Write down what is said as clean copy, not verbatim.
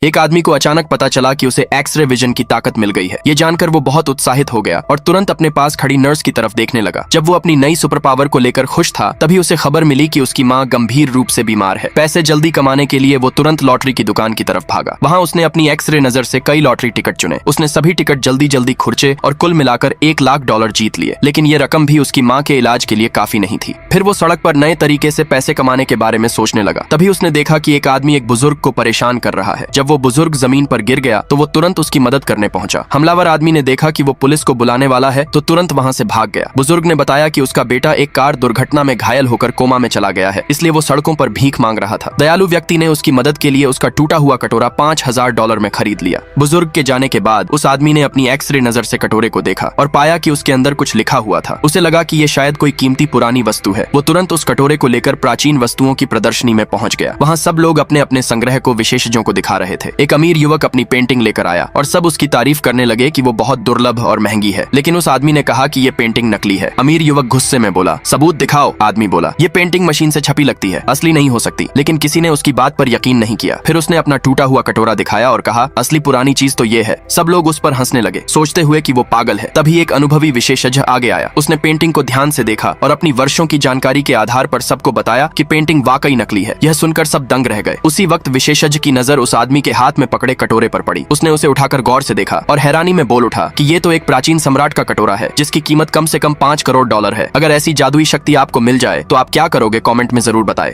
एक आदमी को अचानक पता चला कि उसे एक्सरे विजन की ताकत मिल गई है। ये जानकर वो बहुत उत्साहित हो गया और तुरंत अपने पास खड़ी नर्स की तरफ देखने लगा। जब वो अपनी नई सुपर पावर को लेकर खुश था, तभी उसे खबर मिली कि उसकी माँ गंभीर रूप से बीमार है। पैसे जल्दी कमाने के लिए वो तुरंत लॉटरी की दुकान की तरफ भागा। वहाँ उसने अपनी एक्सरे नजर से कई लॉटरी टिकट चुने। उसने सभी टिकट जल्दी जल्दी खुर्चे और कुल मिलाकर $1,00,000 जीत लिए। लेकिन ये रकम भी उसकी माँ के इलाज के लिए काफी नहीं थी। फिर वो सड़क पर नए तरीके से पैसे कमाने के बारे में सोचने लगा। तभी उसने देखा कि एक आदमी एक बुजुर्ग को परेशान कर रहा है। जब वो बुजुर्ग जमीन पर गिर गया तो वो तुरंत उसकी मदद करने पहुंचा। हमलावर आदमी ने देखा कि वो पुलिस को बुलाने वाला है तो तुरंत वहां से भाग गया। बुजुर्ग ने बताया कि उसका बेटा एक कार दुर्घटना में घायल होकर कोमा में चला गया है, इसलिए वो सड़कों पर भीख मांग रहा था। दयालु व्यक्ति ने उसकी मदद के लिए उसका टूटा हुआ कटोरा $5,000 में खरीद लिया। बुजुर्ग के जाने के बाद उस आदमी ने अपनी एक्सरे नजर से कटोरे को देखा और पाया कि उसके अंदर कुछ लिखा हुआ था। उसे लगा कि ये शायद कोई कीमती पुरानी वस्तु है। वो तुरंत उस कटोरे को लेकर प्राचीन वस्तुओं की प्रदर्शनी में पहुंच गया। वहाँ सब लोग अपने अपने संग्रह को विशेषज्ञों को दिखा रहे थे। एक अमीर युवक अपनी पेंटिंग लेकर आया और सब उसकी तारीफ करने लगे कि वो बहुत दुर्लभ और महंगी है। लेकिन उस आदमी ने कहा कि ये पेंटिंग नकली है। अमीर युवक गुस्से में बोला, सबूत दिखाओ। आदमी बोला, ये पेंटिंग मशीन से छपी लगती है, असली नहीं हो सकती। लेकिन किसी ने उसकी बात पर यकीन नहीं किया। फिर उसने अपना टूटा हुआ कटोरा दिखाया और कहा, असली पुरानी चीज तो ये है। सब लोग उस पर हंसने लगे, सोचते हुए कि वो पागल है। तभी एक अनुभवी विशेषज्ञ आगे आया। उसने पेंटिंग को ध्यान से देखा और अपनी वर्षों की जानकारी के आधार पर सबको बताया कि पेंटिंग वाकई नकली है। यह सुनकर सब दंग रह गए। उसी वक्त विशेषज्ञ की नजर उस आदमी के हाथ में पकड़े कटोरे पर पड़ी। उसने उसे उठाकर गौर से देखा और हैरानी में बोल उठा कि ये तो एक प्राचीन सम्राट का कटोरा है, जिसकी कीमत कम से कम $5 करोड़ है। अगर ऐसी जादुई शक्ति आपको मिल जाए तो आप क्या करोगे? कमेंट में जरूर बताएं।